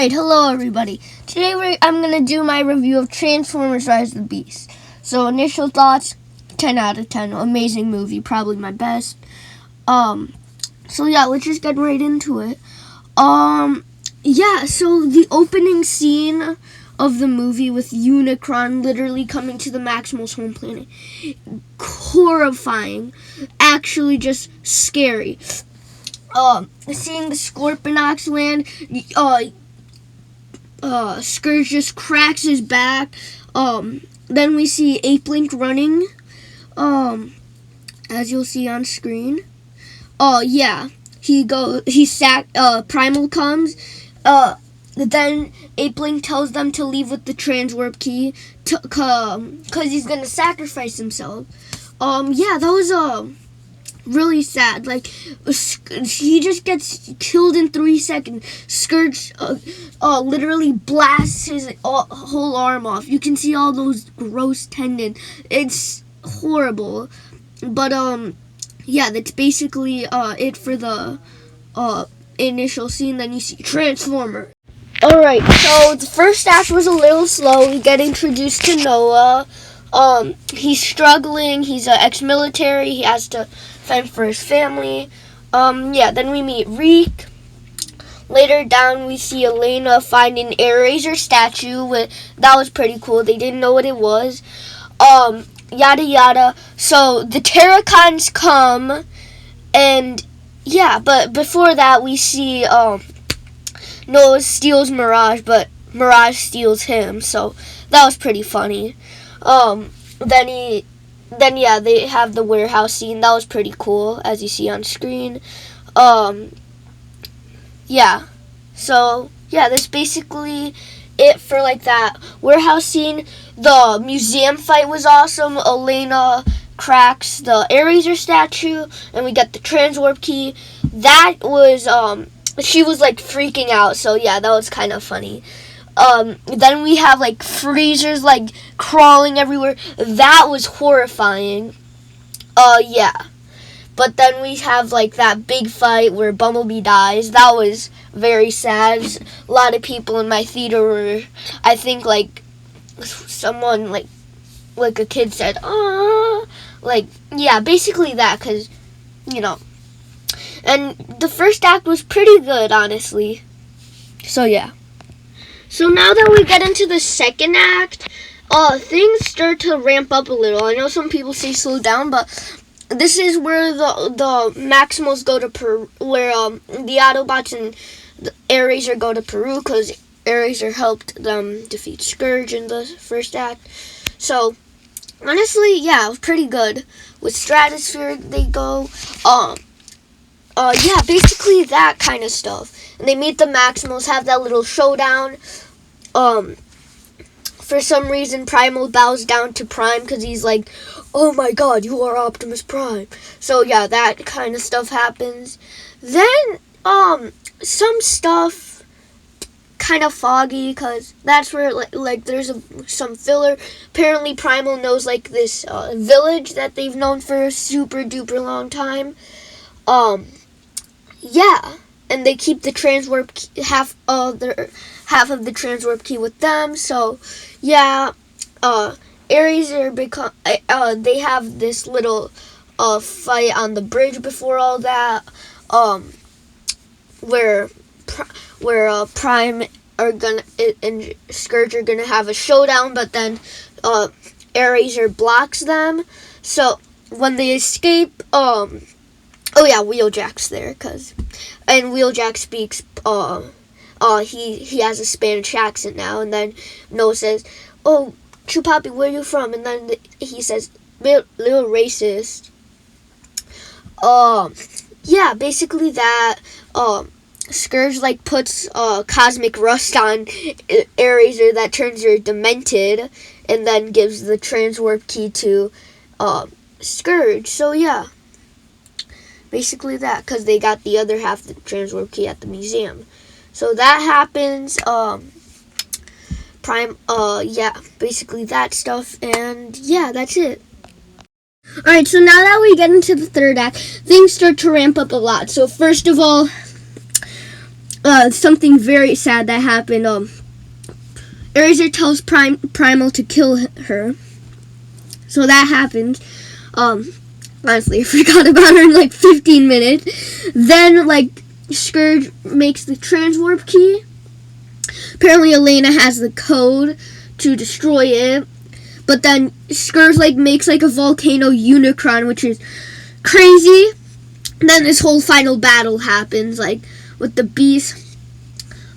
Alright, hello everybody. Today I'm going to do my review of Transformers Rise of the Beast. So initial thoughts, 10 out of 10. Amazing movie, probably my best. So yeah, let's just get right into it. Yeah, so the opening scene of the movie with Unicron literally coming to the Maximal's home planet. Horrifying. Actually just scary. Seeing the Scorponok's land, Scourge just cracks his back. Then we see Ape-Link running, as you'll see on screen. Yeah, Primal comes, then Ape-Link tells them to leave with the Transwarp key, cause he's gonna sacrifice himself. Yeah, that was, really sad. Like, he just gets killed in 3 seconds. Scourge literally blasts his whole arm off. You can see all those gross tendons. It's horrible. But yeah, that's basically it for the initial scene. Then you see Transformer. Alright, so the first act was a little slow. We get introduced to Noah. He's struggling. He's ex-military. He has to fend for his family. Yeah, then we meet Reek. Later down, we see Elena find an Airazor statue. That was pretty cool. They didn't know what it was. Yada yada. So the Terracons come, and yeah, but before that, we see Noah steals Mirage, but Mirage steals him. So that was pretty funny. Then yeah, they have the warehouse scene. That was pretty cool, as you see on screen. Yeah. So, yeah, that's basically it for, like, that warehouse scene. The museum fight was awesome. Elena cracks the Airazor statue, and we get the Transwarp key. That was, she was, like, freaking out. So, yeah, that was kind of funny. Then we have, like, freezers, like, crawling everywhere. That was horrifying. Yeah. But then we have, like, that big fight where Bumblebee dies. That was very sad. A lot of people in my theater were, I think, like, someone, like a kid said, "Aww." Like, yeah, basically that, because, you know. And the first act was pretty good, honestly. So, yeah. So now that we get into the second act, things start to ramp up a little. I know some people say slow down, but this is where the Maximals go to Peru, where the Autobots and the Airazor go to Peru, because Airazor helped them defeat Scourge in the first act. So honestly, yeah, it was pretty good. With Stratosphere, they go, yeah, basically that kind of stuff. And they meet the Maximals, have that little showdown. For some reason, Primal bows down to Prime because he's like, "Oh my god, you are Optimus Prime." So yeah, that kind of stuff happens. Then, some stuff kind of foggy because that's where, like there's some filler. Apparently, Primal knows, like, this village that they've known for a super duper long time. Yeah. And they keep the Transwarp key, half of the Transwarp key with them. So, yeah, Airazor they have this little fight on the bridge before all that, where Prime and Scourge are gonna have a showdown, but then Airazor blocks them. So when they escape, oh yeah, Wheeljack's there, and Wheeljack speaks, he has a Spanish accent now, and then Noah says, "Oh, Chupapi, where are you from?" And then he says, "Little racist." Yeah, basically that, Scourge, like, puts, cosmic rust on Airazor that turns her demented, and then gives the Transwarp key to, Scourge. So, yeah. Basically that, because they got the other half of the Transwarp key at the museum. So that happens, yeah, basically that stuff, and yeah, that's it. Alright, so now that we get into the third act, things start to ramp up a lot. So first of all, something very sad that happened. Eraser tells Primal to kill her. So that happens. Honestly, I forgot about her in like 15 minutes. Then, like, Scourge makes the transwarp key. Apparently, Elena has the code to destroy it. But then Scourge, like, makes, like, a volcano Unicron, which is crazy. And then this whole final battle happens, like, with the beast.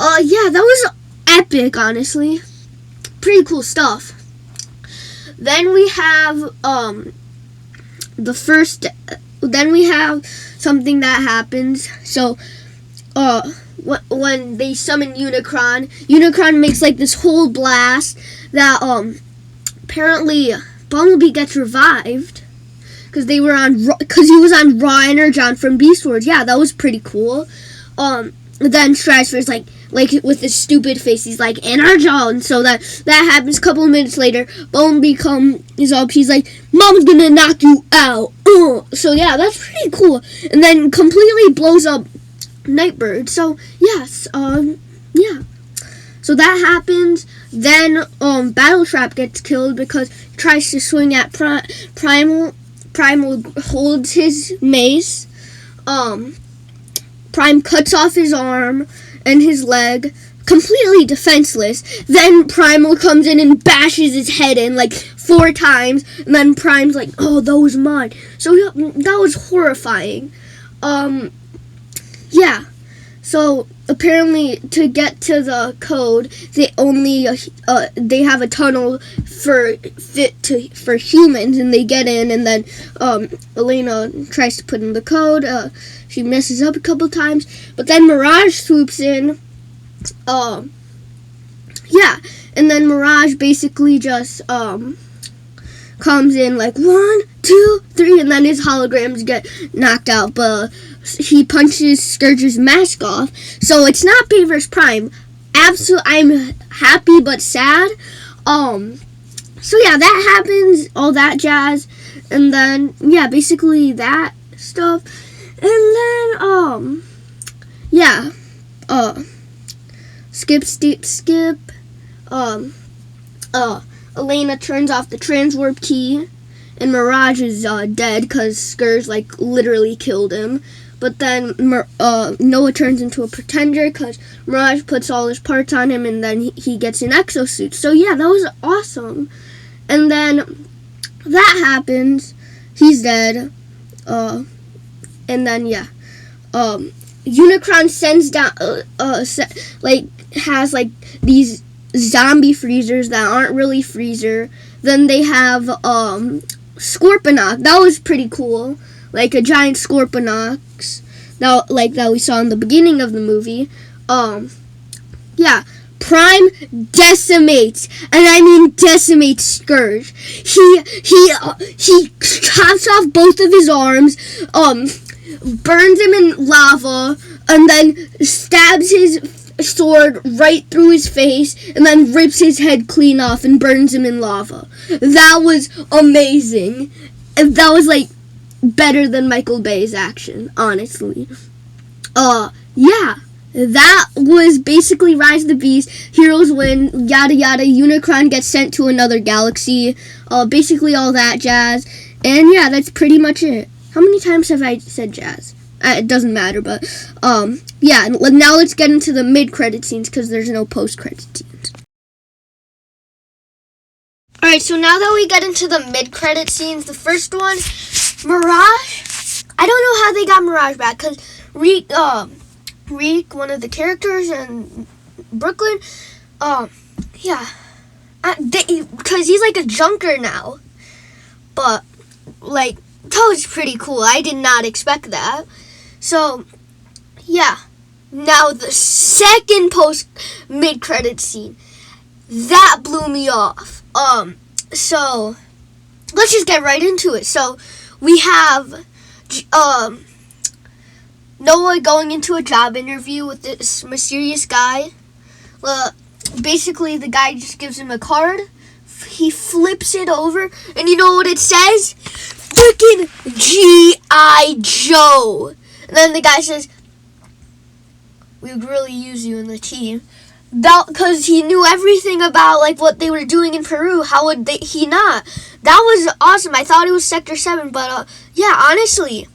Yeah, that was epic, honestly. Pretty cool stuff. Then we have, then we have something that happens. So, when they summon Unicron makes, like, this whole blast that, apparently Bumblebee gets revived. Because he was on raw energy from Beast Wars. Yeah, that was pretty cool. Then Stratosphere's like with his stupid face, he's like, Energon. And so that happens a couple of minutes later. Bumblebee comes up, he's like, Mom's gonna knock you out. So yeah, that's pretty cool. And then completely blows up Nightbird. So yes, yeah. So that happens. Then Battle Trap gets killed because he tries to swing at Primal. Primal holds his mace. Prime cuts off his arm and his leg, completely defenseless. Then Primal comes in and bashes his head in like 4 times, and then Prime's like, "Oh, that was mine." So yeah, that was horrifying. Yeah. So apparently, to get to the code, they have a tunnel for humans, and they get in, and then Elena tries to put in the code. She messes up a couple times, but then Mirage swoops in. Yeah, and then Mirage basically just comes in like 1, 2, 3, and then his holograms get knocked out, but he punches Scourge's mask off. So it's not Bay vs. Prime. I'm happy but sad. So yeah, that happens, all that jazz, and then yeah, basically that stuff, and then yeah, skip. Elena turns off the transwarp key, and Mirage is dead because Scourge like literally killed him. But then Noah turns into a pretender because Mirage puts all his parts on him, and then he gets an exosuit. So yeah, that was awesome. And then that happens. He's dead. And then yeah, Unicron sends down has like these zombie freezers that aren't really freezer. Then they have Scorponok. That was pretty cool. Like a giant Scorponox that we saw in the beginning of the movie. Yeah, Prime decimates, and I mean decimates Scourge. He chops off both of his arms, burns him in lava, and then stabs his sword right through his face, and then rips his head clean off and burns him in lava. That was amazing. That was like better than Michael Bay's action, honestly. Yeah, that was basically Rise of the Beast. Heroes win, yada yada. Unicron gets sent to another galaxy. Basically all that jazz. And yeah, that's pretty much it. How many times have I said jazz? It doesn't matter, but yeah. Now let's get into the mid-credit scenes because there's no post-credit scenes. Alright, so now that we get into the mid-credit scenes, the first one, Mirage. I don't know how they got Mirage back because Reek, one of the characters in Brooklyn, yeah, because he's like a junker now. But like that was pretty cool. I did not expect that. So yeah, now the second post mid-credit scene that blew me off. So let's just get right into it. So we have Noah going into a job interview with this mysterious guy. Basically, the guy just gives him a card. He flips it over, and you know what it says? Freaking G.I. Joe. And then the guy says, we would really use you in the team. That, because he knew everything about like what they were doing in Peru. How would he not? That was awesome. I thought it was Sector 7, but yeah, honestly,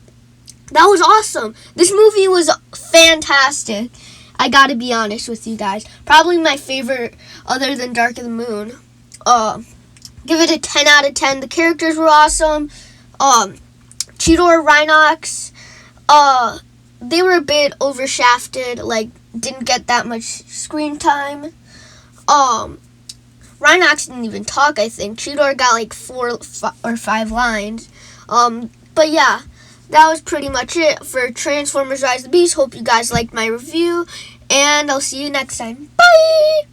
that was awesome. This movie was fantastic. I gotta be honest with you guys. Probably my favorite other than Dark of the Moon. Give it a 10 out of 10. The characters were awesome. Cheetor, Rhinox, they were a bit overshafted, like didn't get that much screen time. Rhinox didn't even talk, I think. Cheetor got like 4 or 5 lines. But yeah, that was pretty much it for Transformers Rise of the Beast. Hope you guys liked my review, and I'll see you next time. Bye!